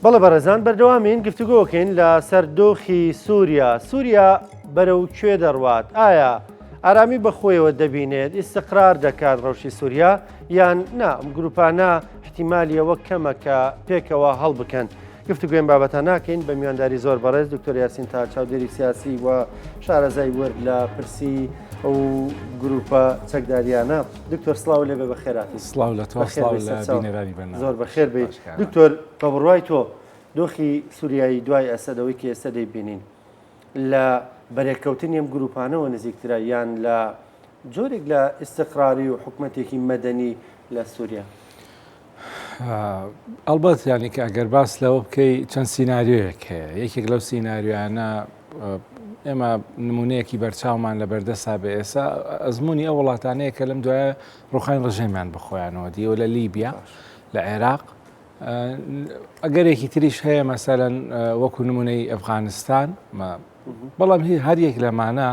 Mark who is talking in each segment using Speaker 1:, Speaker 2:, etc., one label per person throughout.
Speaker 1: بەڵێ بەڕێزان بەردەوامین گفتوگۆکەین لە سەردۆخی سووریا بەرەو کوێ دەڕوات؟ ئایا ئارامی بەخۆیەوە دەبینێت ئیستقرار دەکات ڕەوشی سووریا یان نا ئەم گروپانە احتیمالیەوە کەمە کە پێکەوە هەڵ بکەن؟ گفتوگوێن بابەتە ناکەین بە میوانداری زۆر بەڕێز دکتۆر یاسین تا چاودێری سیاسی و شارەزای وەرد لە پرسی ئەو گروپە چەکداریانە. دکتۆر سڵاو لێبێ بە خێراتی.
Speaker 2: سڵاو لە تۆ، سڵاو لە بینێرانی بەرنامە.
Speaker 1: زۆر بەخێر بیت. دکتۆر بە بڕوای تۆ دۆخی سووریایی دوای ئەسەدەوەی کە ئێستا دەیبینین لە بەرێککەوتنی ئەم گروپانەوە نزیکترە یان لە جۆرێک لە ئیستقراری و حکوومەتێکی مەدەنی لە سووریا؟
Speaker 2: ئەلبەت یانی کە ئەگەر باس لەوە بکەی چەند سیناریۆیەک هەیە. یەکێک لەو سیناریۆیانە ئێمە نمونەیەکی بەرچاومان لە بەردەسا بە ئێستا ئەزمموی ئەو وڵاتانەیە کە لەم دوایە ڕوخان ڕژێمیان بخۆیانەوە دیەوە لە لیبیا لە عێراق. ئەگەرێکی تریش هەیە مەسەلەن وەکو نمونەی ئەفغانستان، بەڵام هەر یەک لەمانە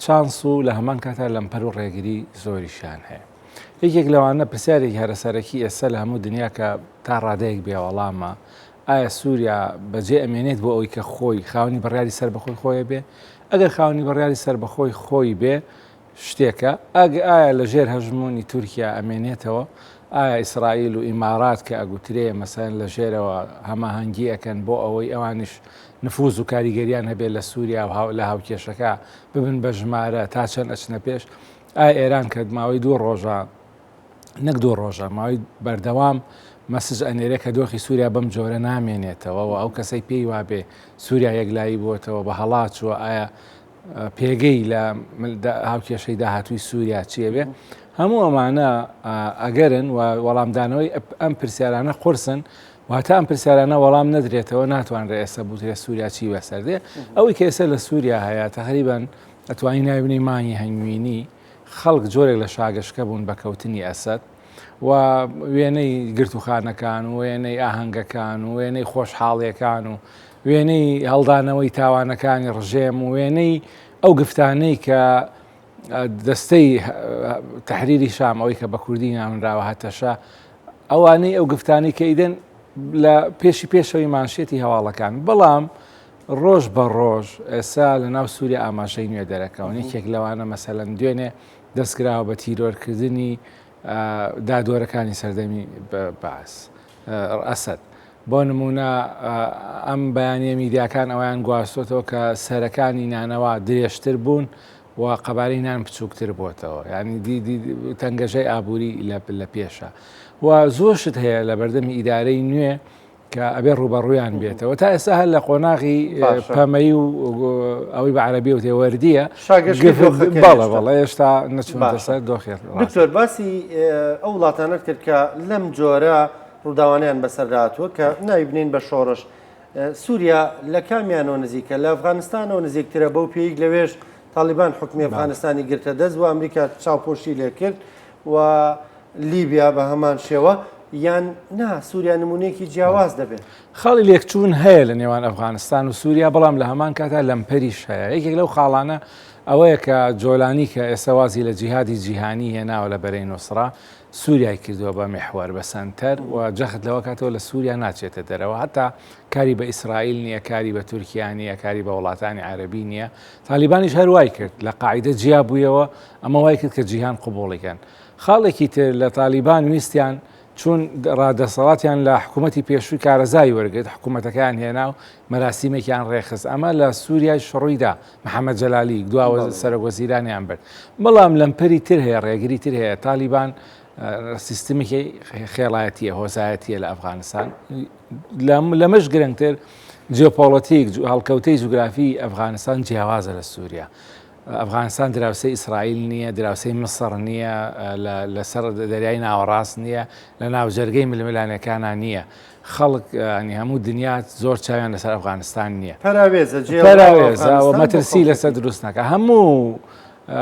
Speaker 2: چانس و لە هەمان کاتە لەمپەر و ڕێگری زۆریشان هەیە. یەکێک لەوانە پرسیارێکی هەرەسەرەکی ئێستا لە هەموو دنیا کە تا ڕادەیەک بێوەڵامە، ئایا سووریا بەجێ ئەمێنێت بۆ ئەوەی کە خۆی خاوەنی بەڕیاری سەربەخۆی خۆیە بێ؟ ئەگەر خاوەنی بەڕیاری سەربەخۆی خۆی بێ شتێکە، ئایا لە ژێر هەژمونی تورکیا ئەمێنێتەوە؟ ئایا ئیسرائیل و ئیمارات کە ئەگوترێ مەسەن لە ژێرەوە هەماهەنگی ئەکەن بۆ ئەوەی ئەوانش نفوذ و کاریگەریان هەبێت لە سووریا و لە هاوکێشەکە ببن بە ژمارە تا چەند ئەچنە پێش؟ ئایا ئێران کە ماوەی 2 ڕۆژە نەک 2 ڕۆژە ماوەی بەردەوام مەسج ئەنێرە کە دۆخی سووریا بەم جۆرە نامێنێتەوە و ئەو کەسەی پێی وابێ سووریا یەکلایی بووەتەوە بە هەڵات چووە، ئایا پێگەی لە هاوکێشەی داهاتووی سووریا چیە بێ؟ هەموو ئەمانە ئەگەرن و وەڵامدانەوەی ئەم پرسیارانە قورسن واتە ئەم پرسیارانە وەڵام نەدرێتەوە، ناتوانرێ ئێستا بوترێ سووریا چی بەسەردێ. ئەوەی کە ئێستا لە سووریا هەیە تەقریبەن ئەتوانی ناوینەی مانگی هەنگوینی خەڵک جۆرێک لە شاگەشکە بوون بە کەوتنی ئەسەد و وێنەی گرتوخانەکان و وێنەی ئاهەنگەکان و وێنەی خۆشحاڵیەکان و وێنەی هەڵدانەوەی تاوانەکانی ڕژێم و وێنەی ئەو گفتانەی کە دەستەی تەحریری شام ئەوەی کە بە کوردی نامنراوە هەتەشە، ئەوانەی ئەو گفتانی کە ئیدەن لە پێشەوەی مانشێتی هەواڵەکان. بەڵام ڕۆژ بە ڕۆژ ئێستا لە ناو سووریا ئاماژەی نوێ دەرەکەون. یەکێک لەوانە مەسەلەن دوێنێ دەستکراوە بە تیرۆرکردنی دادوەرەکانی سەردەمی بەعس ئەسەد. بۆ نمونە ئەم بەیانیە میدیاکان ئەویان گواستۆتەوە کە سەرەکانی نانەوە درێژتر بوون و قەبارەی نان بچووکتر بۆتەوە، ینی تەنگەژەی ئابووری لە پێشە و زۆرشت هەیە لە بەردەمی ئیدارەی نوێ کە ئەبێ ڕوبەڕوویان بێتەوە. تا ئێستا هەر لە قۆناغی پەمەی و ئەوی بە عەرەبی و تێوەردیە بەڵێ هێشتا نەچوونەتە سەر دۆخێت.
Speaker 1: دکتۆر باسی ئەو وڵاتانەت کرد کە لەم جۆرە ڕووداوانیان بەسەرداتوە کە نایبنین بە شۆڕش. سووریا لە کامیانەوە نزیکە؟ لە ئەفغانستانەوە نزیکترە بەو پێیک لەوێش تالیبان حکومی ئەفغانستانی گرتە دەست و ئەمریکا چاوپۆشی لێ کرد و لیبیا بە هەمان شێوە، یان نا سووریا نمونەیەکی جیاواز دەبێت؟
Speaker 2: خاڵی لێکچوون هەیە لە نێوان ئەفغانستان و سووریا، بەڵام لە هەمان کاتا لەمپەریش هەیە. یەکێک لەو خاڵانە ئەوەیە کە جۆلانی کە ئێستا وازی لە جیهادی جیهانی هێناوە لە بەرەی نوسڕا سووریای کردووە بە میحوەر بە سەنتەر و جەخت لەوە کاتەوە لە سووریا ناچێتە دەرەوە. هەتا کاری بە ئیسرائیل نییە، کاری بە تورکیا نییە، کاری بە وڵاتانی عەرەبی نییە. تالیبانیش هەروای کرد، لە قاعیدە جیا بوویەوە، ئەمە وای کرد کە جیهان قبوڵیکەن. خاڵێکی تر لە تالیبان ویستیان چون ڕادەسەڵاتیان لە حکوومەتی پێشووی کارەزای وەرگرت، حکوومەتەکان هێنا و مەراسیمێکیان ڕێخست. ئەمە لە سووریای شڕوویدا محەممەد جەلالی دواوە سەرۆکوەزیرانیان برد. بەڵام لەمپەری تر هەیە، ڕێگری تر هەیە. تالیبان سیستمێکی خێڵایەتیە، هۆزایەتیە لە ئەفغانستان. لەمەش گرنگتر جیۆپۆڵیتیک هەڵکەوتەی جوگرافی ئەفغانستان جیاوازە لە سووریا. ئەفغانستان دراوسەی ئیسرائیل نییە، دراوسەی مسر نییە، لەسەر دەریای ناوەڕاست نییە، لە ناوجەرگەی ململانەکانە نییە. خەڵک ینی هەموو دنیا زۆر چاویان لەسەر ئەفغانستان نییە. پەراوێزە و مەترسی لەسەر دروست ناکە. هەموو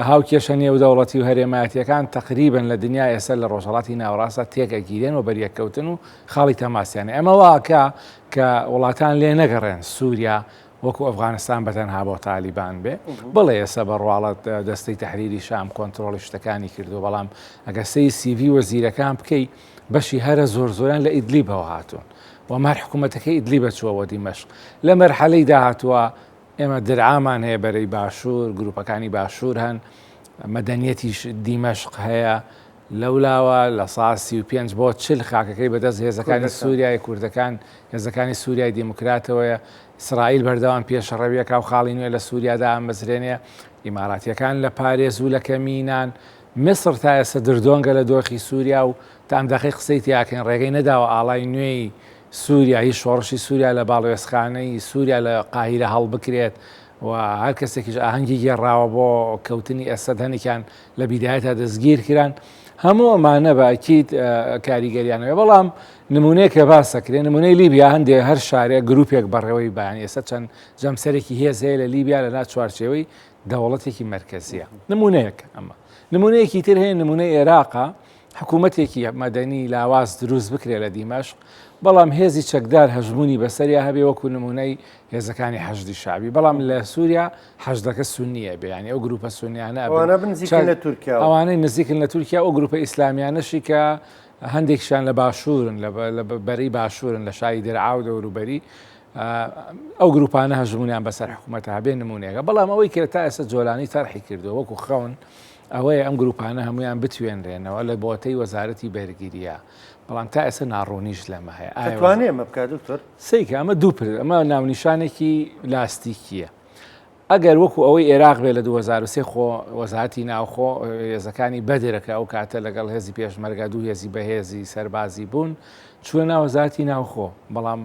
Speaker 2: هاوکێشە نێودەوڵەتی و هەرێمایەتیەکان تقریبن لە دنیا ئێستا لە ڕۆژهەڵاتی ناوەڕاستە تێکەگیرێن و بەریەکەوتن و خاڵی تەماسیانە. ئەمە واکە کە وڵاتان لێ نەگەڕێن سووریا وەکو ئەفغانستان بەتەنها بۆ تالیبان بێ. بڵێ ئێستا بەڕواڵەت دەستەی تەحریری شام کۆنتترۆلی شتەکانی کردو، بەڵام ئەگە سەی سیڤی وەزیرەکان بکەی بەشی هەرە زۆر زۆران لە ئیدلیبەوە هاتوون ومار حکوومەتەکەی ئیدلی بەچووەوە دیمەشق لە مەرحەلەی داهاتووە ئێمە دەرعامان هەیە بەرەی باشوور گروپەکانی باشوور هەن مەدەنیەتیش دیمەشق هەیە لەولاوە لە ساڵ 35 بۆ 40 خاکەکەی بەدەست هێزەکانی سووریای کوردەکان هێزەکانی سووریای دیموکراتەوەیە ئیسرائیل بەردەوام پێشەڕەویەکە و خاڵی نوێ لە سووریادا ئەمەزرێنێ ئیماراتیەکان لە پارێز و لە کەمینان مصر تا ئێستا دردۆنگە لە دۆخی سووریا و تا ئەم دەقی قسەی تیاکەن ڕێگەی نەداوە ئاڵای نوێی سووریا هیچ شۆڕشی سووریا لە باڵێزخانەی سووریا لە قاهیرە هەڵ بکرێت و هەر کەسێکیش ئاهەنگی گێڕاوە بۆ کەوتنی ئەسەد هەنێکیان لە بیدایەتە دەستگیر کران هەموو ئەمانە بەکیت کاریگەریانەوە بەڵام نمونەیەکە باسەکرێن نمونەی لیبیا هەندێک هەر شارێک گروپێک بەڕێوەی بەیانی ئێستا چەند جەمسەرێکی هێز هەیە لە لیبیا لە ناو چوارچێوەی دەوڵەتێکی مرکزیە نمونەیەک ئەمە نمونەیەکی تر هەیە نمونەی عێراقا حکوومەتێکی مەدەنی لاواز دروست بکرێت لە دیمەشق بەڵام هێزی چەکدار هەژمونی بەسەریا هەبێ وەکو نمونەی هێزەکانی حەشدی شعبی بەڵام لە سووریا حەشدەکە سونیە بێیانی ئەو گروپە سونیانە ئەوانەی نزیکن لە تورکیا ئەو گروپە ئیسلامیانەشی کە هەندێکشان لە باشوورن لە بەری باشوورن لە شای دەرعا و دەوروبەری ئەو گروپانە هەژمونیان بەسەر حکوومەتە هەبێ نمونەیەەکە بەڵام ئەوەی کرد تا ئێستا جۆلانی تەرحی کردو وەکو خەون ئەوەیە ئەم گروپانە هەمویان بتوێنرێنەوە لە بۆتەی وەزارەتی بەرگریە بەڵام تا ئێستا ناڕۆنیش لەمە هەیە
Speaker 1: ئەتوانێ ئەمە بکات دکتۆر
Speaker 2: سیکە ئەمە دووپر ئەمە ناونیشانێکی لاستیکیە ئەگەر وەکو ئەوەی عێراق بێ لە 2023 خۆ وەزارەتی ناوخۆ هێزەکانی بەدرەکە ئەو کاتە لەگەڵ هێزی پێشمەرگە دوو هێزی بەهێزی سەربازی بوون چووە ناو وەزارەتی ناوخۆ بەڵام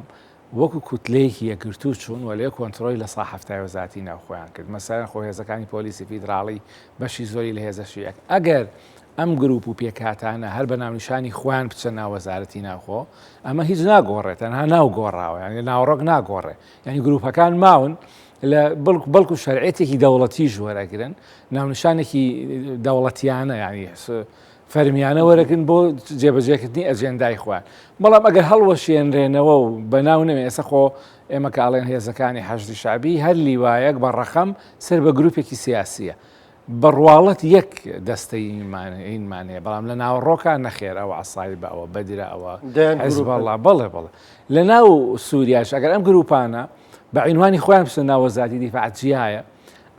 Speaker 2: وەکو کوتلەیەکی یەکگرتو چوون و لێ کۆنتڕۆی لە ساحەفتای وەزارەتی ناوخۆیان کرد مەسەرەن خۆ هێزەکانی پۆلیسی فیدراڵی بەشی زۆری لە هێزەشیەک ئەگەر ئەم گروپ و پێکاتانە هەر بە ناونیشانی خۆیان بچە ناو وەزارەتی ناوخۆ ئەمە هیچ ناگۆڕێت تەنها ناو گۆڕاوە یعنی ناوڕۆک ناگۆڕێ یعنی گروپەکان ماون لە بەڵکو شەرعێتێکی دەوڵەتی ژوەرەگرن ناونیشانێکی دەوڵەتیانە یعنی فەرمیانە وەرەگرن بۆ جێبەجێکردنی ئەجێندای خوان بەڵام ئەگەر هەڵوەشێنرێنەوە و بەناو نەوێ ئێستا خۆ ئێمە کاڵێن هێزەکانی حەشدی شعبی هەر لیوایەک بە ڕەخەم سەر بە گروپێکی سیاسیە بەڕواڵەت یەک دەستەی ئینمان هەیە بەڵام لە ناوڕۆکان نەخێر ئەوە عسای بە ئەوە بەدرە ئەوە حیزبەڵڵا بەڵێ لە ناو سووریاش ئەگەر ئەم گروپانە بە عینوانی خۆیان بچن ناو وەزارەتی دیفاع جیایە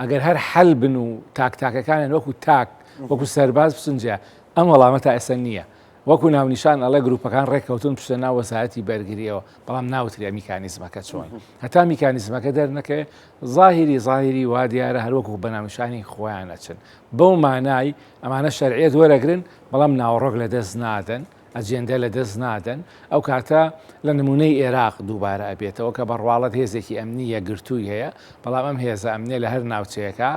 Speaker 2: ئەگەر هەر حەل بن و تاکتاکەکانیان وەکو تاک وەکو سەرباز بچنجە ئەم وەڵامە تا ئێستا نییە وەکو ناونیشان ئەڵێ گروپەکان ڕێککەوتون پشتە ناو وەزارەتی بەرگریەوە بەڵام ناوتریا میکانیزمەکە چۆن هەتا میکانیزمەکە دەرنەکە زاهری وا دیارە هەروەکو بە ناونیشانی خۆیان ئەچن بەو مانای ئەمانە شەرعیەت وەرەگرن بەڵام ناوڕۆک لە دەست نادەن ئەجێندە لە دەست نادەن ئەو کاتە لە نمونەی عێراق دووبارە ئەبێتەوە کە بەڕواڵەت هێزێکی ئەمنی یەکگرتووی هەیە بەڵام ئەم هێزە ئەمنیە لە هەر ناوچەیەکە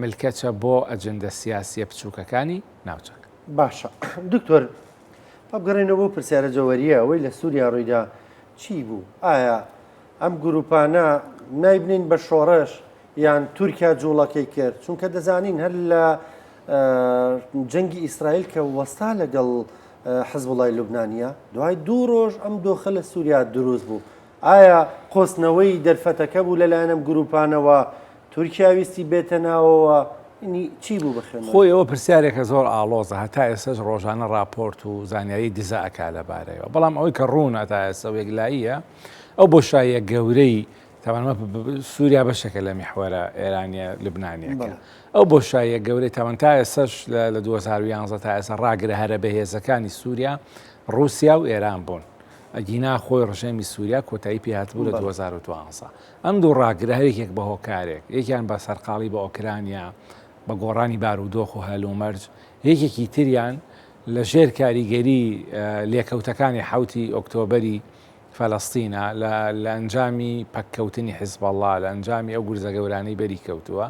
Speaker 2: ملکەچە بۆ ئەجندە سیاسیە بچووکەکانی ناوچەکە
Speaker 1: باشە دکتۆر بگەڕێنەوە بۆ پرسیارە جەوەریە ئەوەی لە سووریا ڕوویدا چی بوو ئایا ئەم گروپانە نایبنین بە شۆڕش یان تورکیا جوڵەکەی کرد چونکە دەزانین هەر لە جەنگی ئیسرائیل کە وەستا لەگەڵ حزبوڵای لوبنانیە دوای دوو ڕۆژ ئەم دۆخە لە سووریا دروست بوو ئایا قۆستنەوەی دەرفەتەکە بوو لەلایەن ئەم گروپانەوە تورکیا ویستی بێتە ناوەوە چی بوو بخێن
Speaker 2: خۆی ئەوە پرسیارێکە زۆر ئاڵۆزە هەتا ئێستاش ڕۆژانە راپۆرت و زانیاری دزائەکا لەبارەیەوە بەڵام ئەوەی کە ڕوونە تا ئێستا یەکلاییە ئەو بۆشاییە گەورەی تاوانمە سووریا بەشێکە لە میحوەرە ئێرانیە لوبنانیەکە ئەو بۆشاییە گەورەی تاوان تا ئێستاش لە 2011 تا ئێستا ڕاگرە هەرە بەهێزەکانی سووریا رووسیا و ئێران بوون ئەگینا خۆی ڕژێمی سووریا کۆتایی پێهاتبوو لە 2012 ئەم دوو ڕاگرە هەرێکێک بە هۆکارێک یەکیان بە سەرقاڵی بە ئۆکرانیا بە گۆڕانی بارودۆخ و هەلومەرج یەکێکی تریان لە ژێر کاریگەری لێکەوتەکانی حوتی ئۆکتۆبەری فەلەستینە لە ئەنجامی پەککەوتنی حیزبەڵڵا لە ئەنجامی ئەو گورزە گەورانەی بەری کەوتووە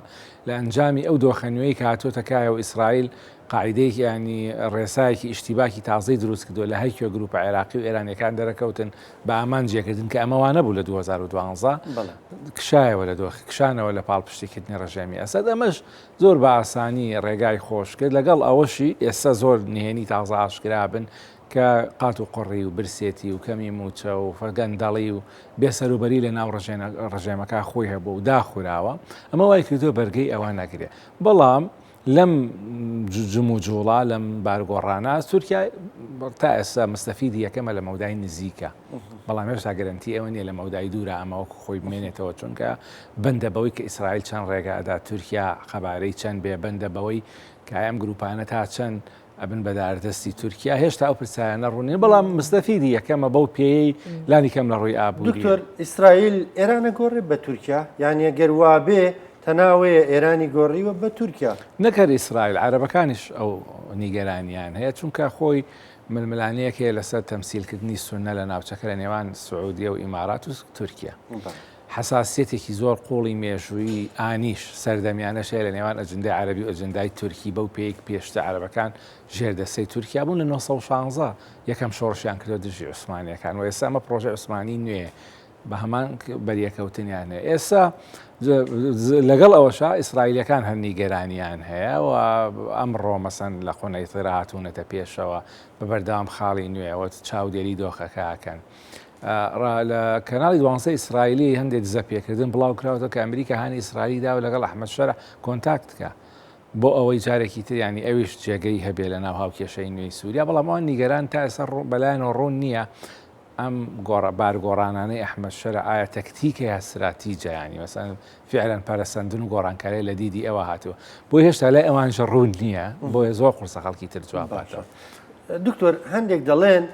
Speaker 2: لە ئەنجامی ئەو دۆخەنوێی کە هاتۆتە کایە و ئیسرائیل قاعدەیەکی ینی ڕێسایەکی ئیشتیباکی تازەی دروست کردووە لە هەرکوێ گروپە عێراقی و ئێرانیەکان دەرەکەوتن بە ئامان جێکردن کە ئەمەوانە بوو لە 2012 کشایەوە لە دۆخی کشانەوە لە پاڵپشتیکردنی ڕژێمی ئەسەد ئەمەش زۆر بە ئاسانی ڕێگای خۆش کرد لەگەڵ ئەوەشی ئێستا زۆر نهێنی تازە ئاشکرا بن کە قات و قڕی و برسێتی و کەمی موچە و فەرگەندەڵی و بێسەروبەری لە ناو ڕژێمەکە خۆی هەبوو و داخوراوە ئەمە وای کردو بەرگەی ئەوە نەگرێ بەڵام لەم جموجوڵا لەم بارگۆڕانە سووریا تا ئێستا مستەفیدی یەکەمە لە مەودای نزیکە بەڵام هێشتا گەرنتی ئەوە نیە لە مەودای دوورە ئەمەوەکو خۆی بمێنێتەوە چونکە بەندە بەوەی کە ئیسرائیل چەند ڕێگە ئەدا تورکیا خەبارەی چەند بێ بەندە بەوەی کە ئەم گروپانە تا چەند ئەبن بەداردەستی تورکیا هێشتا ئەو پرسیارانە ڕوونین بەڵام مستەفیدی یەکەمە بەو پێی لانی کەم لە ڕووی ئابووری.
Speaker 1: دکتۆر ئیسرائیل ئێرانە گۆڕێ بە تورکیا یان ئەگەر وا بێ تەناوەیە ئێرانی گۆڕیوە بە تورکیا
Speaker 2: نەکرد ئیسرائیل عەرەبەکانیش ئەو نیگەرانیان هەیە چونکە خۆی ململانەیەکێ لەسەر تەمسیلکردنی سونە لە ناوچەکە لە نێوان سعودیە و ئیمارات و تورکیا حساسیەتێکی زۆر قوڵی مێژووی ئانیش سەردەمیانەش هەیە لە نێوان ئەجندای عەرەبی و ئەجندای تورکی بەو پێیەک پێشتە عەرەبەکان ژێردەسەی تورکیا بوون لە 1916 یەکەم شۆڕشیان کردو دژی عوسمانیەکان و ئێستا ئەمە پرۆژە عوسمانی نوێ بە هەمان بەریەکەوتنیان هەیە. ئێستا لەگەڵ ئەوەشا ئیسرائیلەکان هەر نیگەرانیان هەیە و ئەمڕۆ مەسەن لە خۆنەیترا هاتوونەتە پێشەوە بە بەردەوام خاڵی نوێەوە چاودێری دۆخەکەکەن. لە کەناڵی 12 ئیسرائیلی هەندێک دزە پێکردن بڵاو کراوەوە کە ئەمریکا هانی ئیسرائیلی دا و لەگەڵ ئەحمەد شەرع کۆنتاکت بکە بۆ ئەوەی جارێکی تر ینی ئەویش جێگەی هەبێ لە ناو هاوکێشەی نوێی سووریا بەڵام ئەوان نیگەران تا ئێستا بەلایەنەوە ڕوون نییە ئەم بارگۆڕانانەی ئەحمەد شەرع ئایا تەکتیکە یا استراتیجە ینی مەسەن فعلەن پەرەسەندن و گۆڕانکاری لە دیدی ئەوە هاتووە بۆی هێشتا لای ئەوانش ڕوون نییە بۆیە زۆر قورسە خەڵکی تر جواب باتەوە.
Speaker 1: دکتۆر هەندێک دەڵێن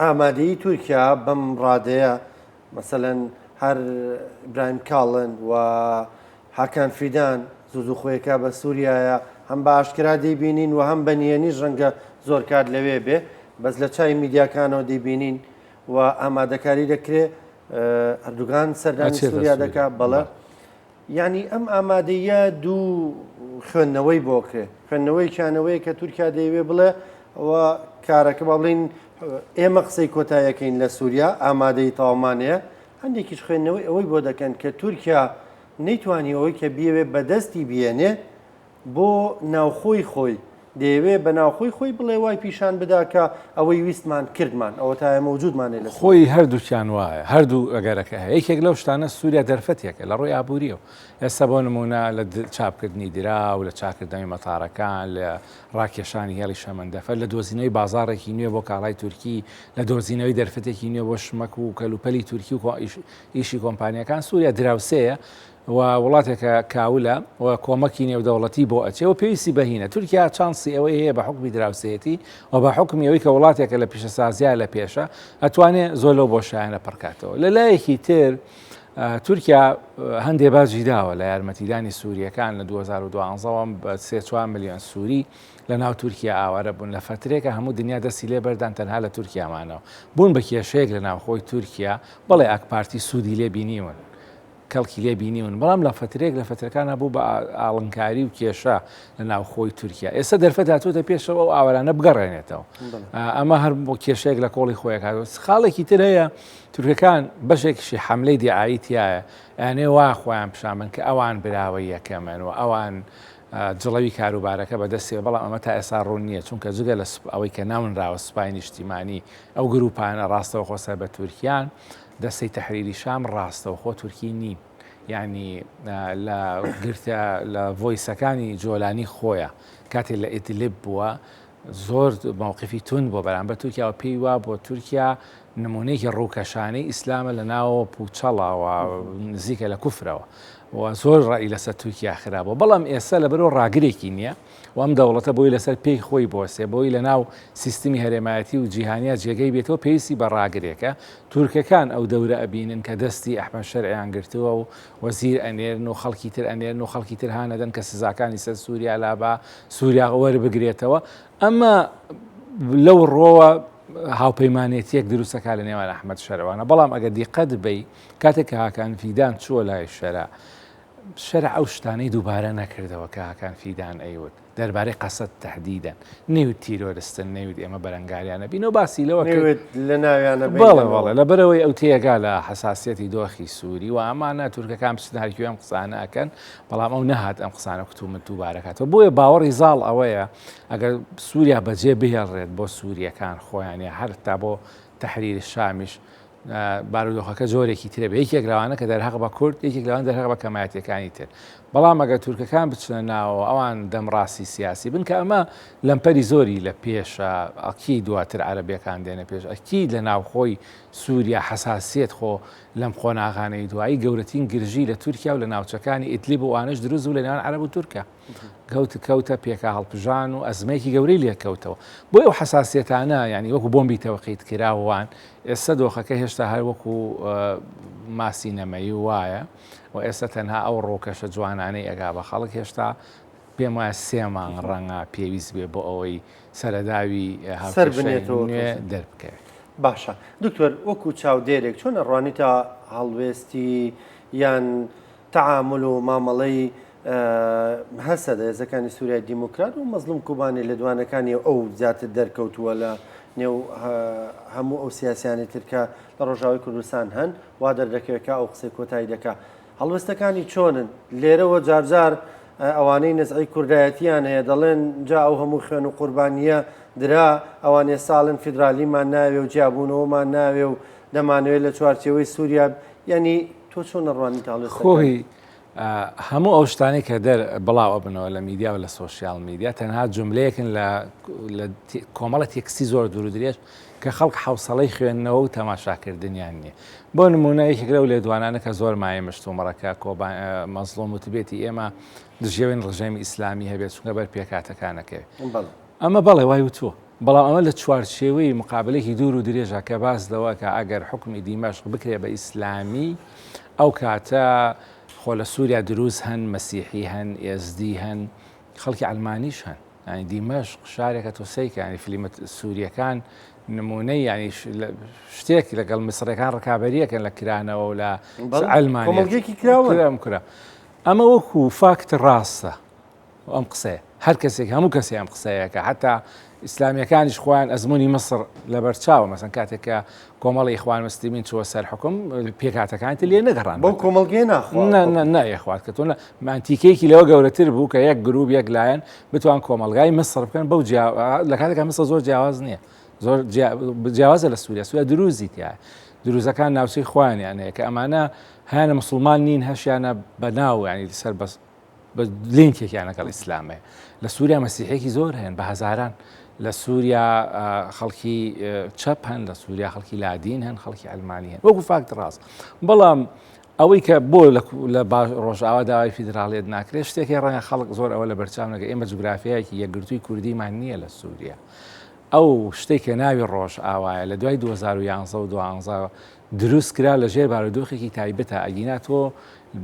Speaker 1: ئامادەیی تورکیا بەم ڕادەیە مەسەلەن هەر ئیبراهیم کاڵن و حاکان فیدان زوو خۆیەکە بە سووریایە هەم بە ئاشکرا دەیبینین و هەم بە نیەنیش ڕەنگە زۆر کات لەوێ بێ بەس لە چای میدیاکانەوە دەیبینین و ئامادەکاری دەکرێت ئەردوگان سەردانی سووریا دەکا بەڵێ ینی ئەم ئامادەیە دوو خوێندنەوەی بۆکرێ خوێندنەوەی کیانەوەی کە تورکیا دەیوێ بڵێ و کارەکە با بڵین ئێمە قسەی کۆتایەکەین لە سووریا ئامادەی تاوامانەیە هەندێکیش خوێندنەوەی ئەوەی بۆ دەکەن کە تورکیا نەیتوانی ئەوەی کە بیەوێ بەدەستی بێنێ بۆ ناوخۆی خۆی دەیەوێ بە ناوخۆی خۆی بڵێ وای پیشان بدا کە ئەوەی ویستمان کردمان ئەوە تا ئێمە وجودمانێ لە
Speaker 2: خۆی هەردووکیان وایە هەردوو ئەگەرەکە هەیە یەکێک لەو شتانە سووریا دەرفەتێکە لە ڕۆی ئابووریەوە ئێستا بۆ نمونە لە چاپکردنی درا و لە چاکردنەوەی مەتارەکان لە ڕاکێشانی هێڵی شەمەندەفەر لە دۆزینەوەی بازارێکی نوێ بۆ کاڵای تورکی لە دۆزینەوەی دەرفەتێکی نوێ بۆ شمەک و کەلوپەلی تورکی و ئیشی کۆمپانیەکان سووریا دراوسەیە و وڵاتێکە کاولە و کۆمەکی نێودەوڵەتی بۆ ئەچێەوە پێویستی بەهینە تورکیا چانسی ئەوەی هەیە بە حکمی دراوسەتی و بە حکمی ئەوەی کە وڵاتێکە لە پیشەسازیە لە پێشە ئەتوانێت زۆر لەو بۆشایانە پڕکاتەوە. لە لایەکی تر تورکیا هەندێک باجی داوە لە یارمەتیدانی سووریەکان لە 2012 بە 3-4 ملیۆن سووری لە ناو تورکیا ئاوارە بوون لە فترێکە هەموو دنیا دەستی لێ بەردان تەنها لە تورکیامانەوە بوون بە کێشەیەک لە ناوخۆی تورکیا بەڵێ ئاکپارتی سوودی لێ بینیون کەڵکی لێ بینیون بەڵام لە فترێک لە فترەکانە بوو بە ئاڵنکاری و کێشە لە ناوخۆی تورکیا ئێستا دەرفەت هاتووتە پێشەوە و ئاوارانە بگەڕێنێتەوە ئەمە هەر بۆ کێشەیەک لە کۆڵی خۆیەکاتەوە. خاڵێکی تر هەیە تورکەکان بەشێکیشی حملەی دیعاییتیایە یانێ وا خۆیان پیشامن کە ئەوان براوە یەکەمن و ئەوان جڵەوی کاروبارەکە بەدەستێ بەڵام ئەمە تا ئێستا ڕوون نییە چونکە جگە لە ئەوەی کە ناونراوە سوپای نیشتیمانی ئەو گروپانە ڕاستەوە خۆسەر بە تورکیان دەستەی تەحریری شام ڕاستەوە خۆ تورکی نین ینی لە گرتە لە ڤۆیسەکانی جۆلانی خۆیە کاتێک لە ئیدلیب بووە زۆر مووقفی تون بۆ بەرامبەر تورکیا و پێی وا بۆ تورکیا نمونەیەکی ڕووکەشانەی ئیسلامە لە ناوە پوچەڵەوە نزیکە لە کوفرەوە و زۆر ڕای لەسەر تورکیا خراپەوە بەڵام ئێستا لەبەرەوە ڕاگرێکی نییە و ئەم دەوڵەتە بۆی لەسەر پێی خۆی بۆسێ بۆی لە ناو سیستمی هەرێمایەتی و جیهانیا جێگەی بێتەوە پێویستی بە ڕاگرێکە تورکەکان ئەو دەورە ئەبینن کە دەستی ئەحمەد شەرعیان گرتووە و وەزیر ئەنێرن و خەڵکی تر ئەنێرن و خەڵکی تر هانەدەن کە سزاکانی سەر سووریا لابا سووریا وەربگرێتەوە ئەمە لەو ڕۆوە هاوپەیمانێتیەک دروستەکە لە نێوان ئەحمەد شەرعوانە بەڵام ئەگەر دیقەت بی کاتێک کە هاکان فیدان چووە لای شەرع ئەو شتانەی دووبارە نەکردەوە کە هاکان فیدان ئەیوت دەربارەی قەسەد تەحدیدەن نەیوت تیرۆرستن نەیوت ئێمە بەرەنگاریانە بینەوە باسی لەوە
Speaker 1: لە ناویانە
Speaker 2: بەڵێ لەبەرەوەی ئەو تێگا لە حساسیەتی دۆخی سووری و ئەمانە تورکەکان بچن هەرکوێ ئەم قسانەکەن بەڵام ئەو نەهات ئەم قسانە کوتومت دووبارەکاتەوە بۆیە باوەڕی زاڵ ئەوەیە ئەگەر سووریا بەجێ بهێڵڕێت بۆ سووریەکان خۆیانێ هەر تا بۆ تەحریری شامیش بارودۆخەکە جۆرێکی ترە بە یەکێک لەوانە کە دەرهەق بە کورد یەکێک لەوان دەرهەق بە کەمایەتیەکانی تر بەڵام ئەگە تورکەکان بچنە ناوە ئەوان دەمڕاستی سیاسی بن کە ئەمە لەمپەری زۆری لە پێشە ئەکی دواتر عەرەبیەکان دێنە پێش ئەکی لە ناوخۆی سووریا حساسیت خۆ لەم خۆناغانەی دوایی گەورەترین گرژی لە تورکیا و لە ناوچەکانی ئیدلیب و ئانش دروست و لە نێوان عەرەب و تورکە کەوتە پێکا هەڵپژان و ئەزمەیەکی گەورەی لێکەوتەوە بۆ ئەو حساسیەتانە ینی وەکو بۆمبی تەوقیت کراوەوان ئێستا دۆخەکە هێشتا هەر وەکو ماسی نەمەیی وایە و ئێستا تەنها ئەو ڕۆکەشە جوانانەی ئەگا بە خەڵک هێشتا پێم وایە 3 مانگ ڕەنگە پێویست بێ بۆ ئەوەی سەرەداوی
Speaker 1: سەر بنێتەوە
Speaker 2: دەربکەوێت.
Speaker 1: باشە دکتۆر وەکو چاودێرێک چۆن ڕوانیتە هەڵوێستی یان تەعامل و مامەڵەی هەسە هێزەکانی سووریای دیموکرات و مەزلوم کوبانی لە دوانەکانی ئەو زیاتر دەرکەوتووە لە نێو هەموو ئەو سیاسیانی ترکە لە ڕۆژاوی کوردستان هەن وا دەردەکەوێتکە ئەو قسەی کۆتایی دەکا هەڵوێستەکانی چۆنن لێرەوە جارجار ئەوانەی نزعی کوردایەتیان هەیە دەڵێن جا ئەو هەموو خوێن و قوربانیە درا ئەوانێ ساڵن فیدرالیمان ناوێ و جیابوونەوەمان ناوێ و دەمانوێت لە چوارچێوەی سووریا ینی تۆ چۆن نەڕوانی
Speaker 2: خۆی هەموو ئەو شتانی کە بڵاو بنەوە لە میدیا و لە سۆشیال میدیا تەنها جملەیەکن لە کۆمەڵە تێکسی زۆر دوور و درێژ کە خەڵک حوسەڵەی خوێندنەوە و تەماشاکردنیان نییە بۆ نمونە یەکێک لەو لێدوانانە کە زۆر مایە مشتومەڕەکە مەزلوم وتبێتی ئێمە دژێوێن ڕژێمی ئیسلامی هەبێت چونکە بەر پێکاتەکانەکەوێت ئەمە بەڵێ وای وتووە بەڵام ئەمە لە چوارچێوەی مقابلێکی دوور و درێژە کە باس لەوە کە ئەگەر حکمی دیمەشق بکرێ بە ئیسلامی ئەو کاتە خۆ لە سووریا دروست هەن مەسیحی هەن ئێزدی هەن خەڵکی ئەلمانیش هەن ینی دیمەشق شارێکە تۆسەیکە ینی فیلمە سووریەکان نمونەی ینی شتێک لەگەڵ میسرەکان ڕکابەریەکەن لە کرانەوە و لە ئەلمانیەکی کرا ئەمە وەکو فاکت ڕاستە ئەم قسەیە هەر کەسێک هەموو کەسی ئەم قسەیەکە حتا ئیسلامیەکانیش خۆیان ئەزمموی مەسر لە بەرچاوە مەسەن کاتێکە کۆمەڵی ئیخوان مستیمین چوە سەر حکم پێکاتەکانت لێ نەگەڕان
Speaker 1: بۆ کۆمەڵگەی
Speaker 2: نەخوات کە تۆ مانتیکەیەکی لەوە گەورەتر بوو کە یەک گرروپ یەک لایەن بتوان کۆمەلگای مەسر بکەن بەو لە کاتێکە مەسە زۆر جیاواز نییە زۆر جیاوازە لە سووریا سووریا دروزی تایە دروزەکان ناوچەی خوانیانەیە کە ئەمانە هیانە مسلمان نین هەشیانە بە ناو ینی سەر بە لینکێکیان لەگەڵ ئیسلامەیە لە سووریا مەسیحێکی زۆر هەن بە هەزاران لە سووریا خەڵکی چەپ هەن لە سووریا خەڵکی لادین هەن خەڵکی ئەلمانی هەن وەکو فاکت ڕاست بەڵام ئەوەی کە بۆ لە ڕۆژئاوا داوای فیدراڵیەت ناکرێت شتێکی ڕەنگە خەڵک زۆر ئەوە لە بەرچاو نەگە ئێمە جوگرافیایەکی یەکگرتووی کوردیمان نییە لە سووریا ئەو شتێک کە ناوی ڕۆژئاوایە لە دوای 2011 و 2012 دروست کرا لە ژێر بارودۆخێکی تایبەتە ئەگینا تۆ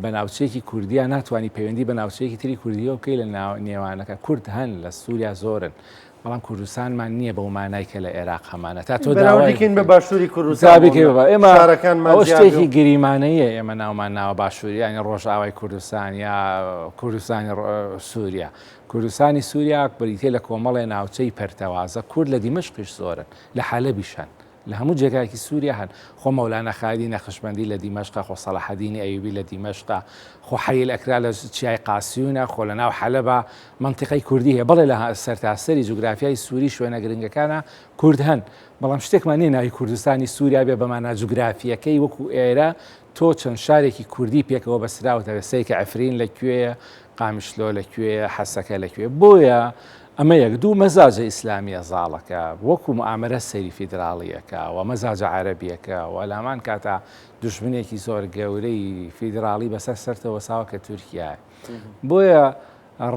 Speaker 2: بە ناوچەیەکی کوردیا ناتوانانی پەیوەندی بە ناوچەیەکی تری کوردیەوە بکەی لە نێوانەکە کورد هەن لە سووریا زۆرن بەڵام کوردستانمان نییە بە ومانای کە لە عێراق هەمانە تا تۆ
Speaker 1: داواکەین بە باشووری کوردستان
Speaker 2: ئێمە ئەو شتێکی گریمانەیە ئێمە ناومان ناوە باشووری ینی ڕۆژئاوای کوردستان یا کوردستانی سووریا کوردستانی سووریا بریتێ لە کۆمەڵی ناوچەی پەرتەوازە کورد لە دیمەشقیش زۆرن لە حەلەبیشان لە هەموو جێگایکی سووریا هەن خۆ مەولانە خالدی نەخشبەندی لە دیمەشقا خۆ سەلاحەدینی ئەیوبی لە دیمەشقا خۆ حەیل ئەکرا لە چیای قاسیونە خۆ لە ناو حەلەبا منتیقەی کوردی هەیە بەڵێ لە سەرتاسەری جوگرافیای سووری شوێنە گرنگەکانە کورد هەن بەڵام شتێکمان نیە ناوی کوردستانی سووریا بێ بەمانە جوگرافیەکەی وەکو ئێرە تۆ چەند شارێکی کوردی پێکەوە بەسراوتەوە سەیکە ئەفرین لەکوێیە قامیشلۆ لەکوێیە حەسەکە لەکوێ بۆیە ئەمە یەک دوو مەزاجە ئیسلامیە زاڵەکە وەکو معامەرە سەیری فیدراڵیەکە و مەزاجە عەرەبیەکە و لامان کاتە دوژمنێکی زۆر گەورەی فیدراڵی بەسەر سەرتەوە ساوە کە تورکیایە بۆیە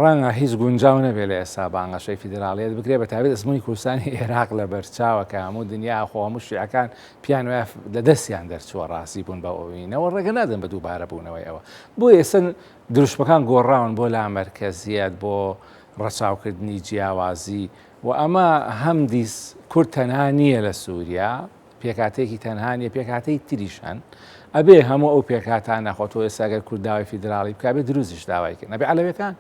Speaker 2: ڕەنگە هیچ گونجاو نەبێ لە ئێستا بانگەشەی فیدراڵیەت بکرێ بە تابێت ئەزمموی کوردستانی عێراق لە بەرچاوە کە هەموو دنیا خۆ هەموو شیعەکان پیان وایە لە دەستیان دەرچووە ڕاستی بوون بە ئەوینەوە ڕێگە نادەن بە دووبارە بوونەوەی ئەوە بۆ ئێستا دروشمەکان گۆڕاون بۆ لا مەرکەزیەت بۆ ڕەچاوکردنی جیاوازی و ئەمە هەم دیس کورد تەنها نییە لە سووریا پێکاتێکی تەنها نیە پێکاتەی تریشان ئەبێ هەموو ئەو پێکاتان نەخۆتۆ ئێساگەر کورد داوای فیدراڵی بکبێت دروستیش داوایکرد نەبێ عەلەویەکان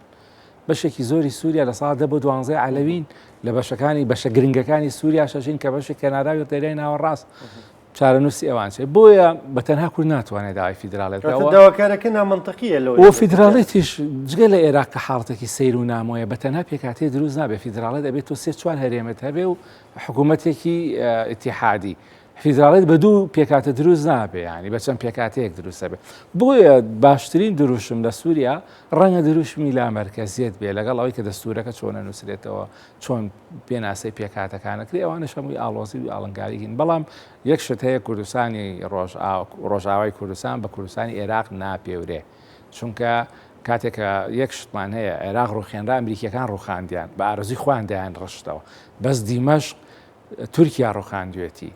Speaker 2: بەشێکی زۆری سووریا لە ساڵ 10 بۆ 12 عەلەوین لە بەشەکانی بەشە گرنگەکانی سووریا شەژین کە بەشی کەناراوی و دەریای ناوەڕاست چارەنووسی ئەوان چێ بۆیە بە تەنها کورد ناتوانێت داوای فیدراڵێت
Speaker 1: داواکارەکە نامەنتەقیە
Speaker 2: لەوە فیدراڵێتیش جگە لە عێراق کە حاڵەتێکی سەیر و نامۆیە بە تەنها پێکاتێ دروست نابێت فیدراڵێت ئەبێت تۆ 3-4 هەرێمت هەبێ و حکوومەتێکی ئیتیحادی فیدراڵێت بە دوو پێکاتە دروست نابێ ینی بە چەند پێکاتەیەک دروستە بێت بۆیە باشترین دروشم لە سووریا ڕەنگە دروشمی لا مەرکەزیت بێ لەگەڵ ئەوەی کە دەستورەکە چۆنە نووسرێتەوە چۆن پێناسەی پێکاتەکانەکری ئەوانە شەمووی ئاڵۆزی و ئاڵنگاریگین بەڵام یەک شت هەیە کوردستانی ڕۆژاوای کوردستان بە کوردستانی عێراق ناپێورێ چونکە کاتێکە یەک شتمان هەیە عێراق ڕوخێنرا ئەمریکیەکان ڕوخاندیان بە ئارزوی خواندیان ڕشتەوە بەس دیمەشق تورکیا ڕوخاندوێتی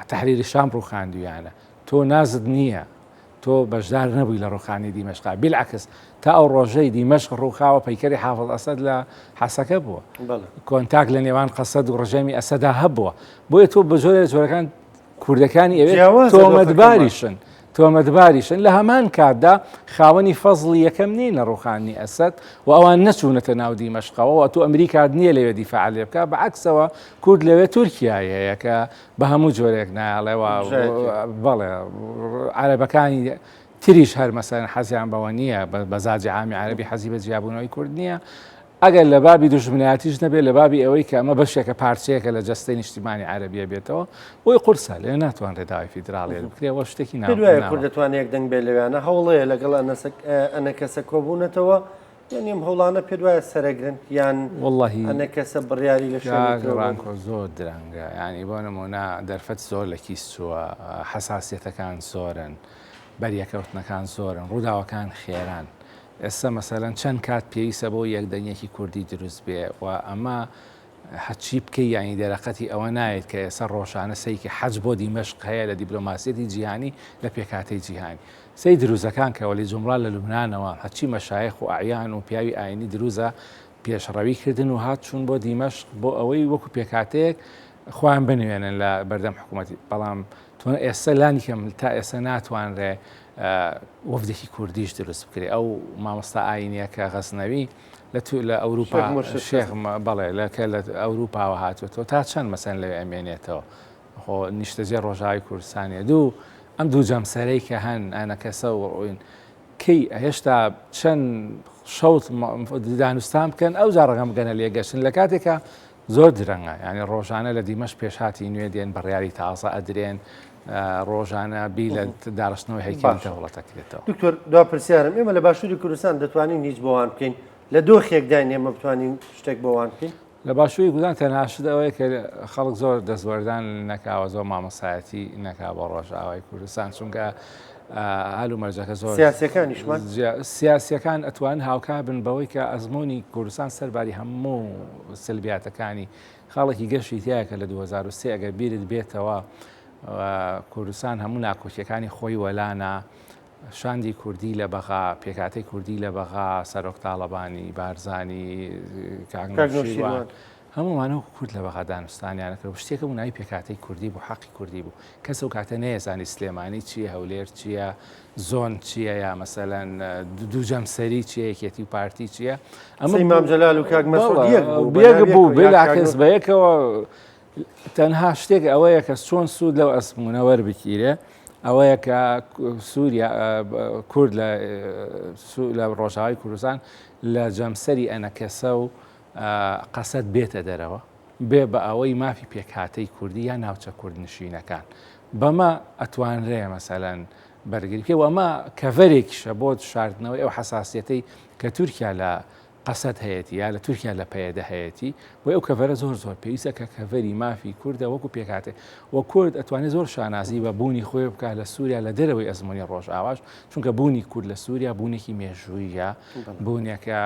Speaker 2: تحریری شام ڕوخاندویانە تۆ نازت نییە تۆ بەشدار نەبووی لە ڕوخانی دیمەشقا بالعکس تا ئەو ڕۆژەی دیمەشق ڕووخاوە پەیکەری حافڵ ئەسەد لە حەسەکە بووە کۆنتاک لە نێوان قەسەد و ڕژەمی ئەسەدا هەبووە بۆیە تۆ بە جۆرەکان کوردەکانی ئەوێت تۆمەتباریشن لە هەمان کاتدا خاوەنی فەزڵی یەکەم نین لە ڕوخانی ئەسەد و ئەوان نەچوونەتە ناو دیمەشقەوە و تۆ ئەمریکات نییە لەوێ دیفاع لێ بکە بەعکسەوە کورد لەوێ تورکیایەیە کە بە هەموو جۆرێک نایڵێەوە بەڵێ عەرەبەکانی تریش هەر مەسەلەن حەزیان بەوە نییە بە زاجی عامی عەرەبی حەزی بە جیابوونەوەی کورد نییە ئەگەر لە بابی دوژمنایەتیش نەبێت لە بابی ئەوەی کە ئەمە بەشێکە پارچەیەکە لە جەستەی نیشتیمانی عەرەبیە بێتەوە بۆی قورسە لێ ناتوان ڕێداوای فیدراڵێ بکرێەوە شتێکی
Speaker 1: ناوە کورد دەتوانێت یەک دەنگ بێ لەوێنە هەوڵەیە لەگەڵ ئەنە کەسە کۆبوونەتەوە یانیم هەوڵانە پێ دوایە سەرەگرن یان
Speaker 2: واللهی
Speaker 1: ئەنە کەسە بڕیاری لە
Speaker 2: شێڕانکۆ زۆر درەنگە ینی بۆ نمونە دەرفەت زۆر لە کیسووە حەساسیەتەکان زۆرن بەریەکەوتنەکان زۆرن ڕووداوەکان خێران ئێستا مەسەلەن چەند کات پێویستە بۆ یەکدەنگێکی کوردی دروست بێ و ئەمە هەچی بکەی ینی دەرەقەتی ئەوە نایێت کە ئێستا ڕۆژانە سەیکی حەج بۆ دیمەشق هەیە لە دیپلۆماسیەتی جیهانی لە پێکاتەی جیهانی سەی دروزەکان کە وەلی جومڕا لە لوبنانەوە هەچی مەشایخ و ئاعیان و پیاوی ئاینی دروزە پێشڕەوی کردن و هات چوون بۆ دیمەشق بۆ ئەوەی وەکو پێکاتەیەک خۆیان بنوێنن لە بەردەم حکوومەتی بەڵام ئێستا لانی کەم تا ئێستا ناتوانرێ وەفدێکی کوردیش دروست بکرێ ئەو مامۆستا ئاینیە کە غەزنەوی لە ئەوروپا شێخ بەڵێ لەکە لە ئەوروپاوە هاتوێتەوە تا چەند مەسەن لەوێ ئەمێنێتەوە خۆ نیشتەجێ ڕۆژاوی کوردستانیە ئەم دوو جەمسەرەی کە هەن ئەنە کەسە و ڕۆین کەی هێشتا چەند شەوت دانوستان بکەن ئەو جا ڕەگەم بگەنە لێگەشتن لە کاتێکە زۆر درەنگە ینی ڕۆژانە لە دیمەش پێشهاتی نوێ دێن بڕیاری تازە ئەدرێن ڕۆژانە بی لە داڕشتنەوەی هەیکەڵ دەوڵەتەکرێتەوە
Speaker 1: دکتۆر دوا پرسیارم ئێمە لە باشووری کوردستان دەتوانین هیچ بۆوان بکەین لە دۆخێکدا ئێمە بتوانین شتێک بۆوان بکەین
Speaker 2: لە باشووری کوردستان تەنهاشت ئەوەیە کە خەڵک زۆر دەستوەردان نەکاوە زۆر مامۆسایەتی نەکا بۆ ڕۆژاوای کوردستان چونکە هەلو مەرجەکە زۆر
Speaker 1: سیاسیەکانیشمان
Speaker 2: سیاسیەکان ئەتوان هاوکا بن بەوەی کە ئەزمموی کوردستان سەرباری هەموو سلبیاتەکانی خاڵێکی گەشتی تایە کە لە 2023 ئەگەر بیرت بێتەوە کوردستان هەموو ناکۆچیەکانی خۆی وەلانە شاندی کوردی لە بەغا پێکاتەی کوردی لە بەغا سەرۆک تاڵەبانی بارزانی کاگنۆشیروان هەمومانەوە کورد لە بەغا دانوستانیانەکە شتێکە بوو ناوی پێکاتەی کوردی بوو حەقی کوردی بوو کەس ئەو کاتە نەیەزانی سلێمانی چییە هەولێر چییە زۆن چییە یا مەسەلەن دوو جەمسەری چیە یەکێتی و پارتی چییە
Speaker 1: ئەمە ئیمام جەلال و کاک مەسعود
Speaker 2: یەک بوو بێلاکەس بە یەکەوە تەنها شتێک ئەوەیە کە چۆن سوود لەو ئەسمونە وەربگیرێ ئەوەیە کە سووریا کورد لە ڕۆژاوای کوردستان لە جەمسەری ئەنەکەسە و قەسەد بێتە دەرەوە بێ بە ئەوەی مافی پێکهاتەی کوردی یا ناوچە کوردنشینەکان بەمە ئەتوانرێ مەسەلەن بەرگری پێ و ئەمە کەڤەرێکیشە بۆ شاردنەوەی ئەو حەساسیەتەی کە تورکیا لە قەسەد هەیەی یا لە تورکیا لە پەیەدە هەیەی بۆ ئەو کەڤەرە زۆر پێویستە کە کەڤەری مافی کووردە وەکو پێکاتێ وە کورد ئەتوانێت زۆر شانازی بە بوونی خۆی بکات لە سووریا لە دەرەوەی ئەزمموی ڕۆژئاواش چونکە بوونی کورد لە سووریا بوونێکی مێژوویە بوونێکە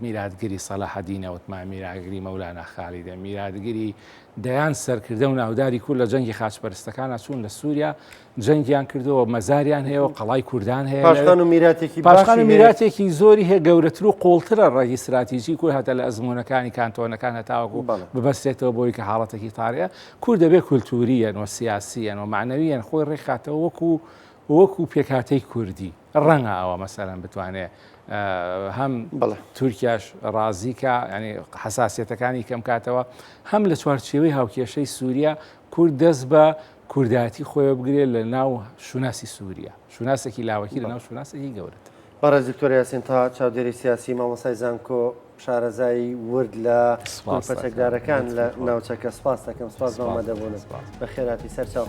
Speaker 2: میراتگری سەلاحەدینەوەتمان میراگری مەولانا خالیدە میراتگری دەیان سەرکردە و ناوداری کورد لە جەنگی خاچپەرستەکانە چوون لە سووریا جەنگیان کردەوە مەزاریان هەیە و قەڵای کوردان هەیە پاشخان و میراتێکی زۆری هەیە گەورەتر و قوڵترە ڕێگی استراتیژی کورد هەتە لە ئەزمموونەکانی کانتۆنەکان هەتاوەکو ببەستێتەوە بۆی کە حاڵەتێکی تاریە کورد دەبێت کولتوریەن و سیاسیەن و معنەویەن خۆی ڕێکخاتەوە وەکو پێکاتەی کوردی ڕەنگە ئەوە مەسەلەن بتوانێت هەم تورکیاش ڕازیکە ینی حساسیەتەکانی کەم کاتەوە هەم لە چوارچێوەی هاوکێشەی سووریا کورد دەست بە کوردایەتی خۆی بگرێت لە ناو شوناسی سووریا شوناسێکی لاوەکی لە ناو شوناسێکی گەورەت
Speaker 1: بەڕێز دکتۆر یاسین تا چاودێری سیاسی مامۆسای زانکۆ شارەزایی ورد لە پەچەکدارەکان لە ناوچەکە سپاس دەکەم سپاس بۆ ئامادەبوونت بە خێراتی سەرچاو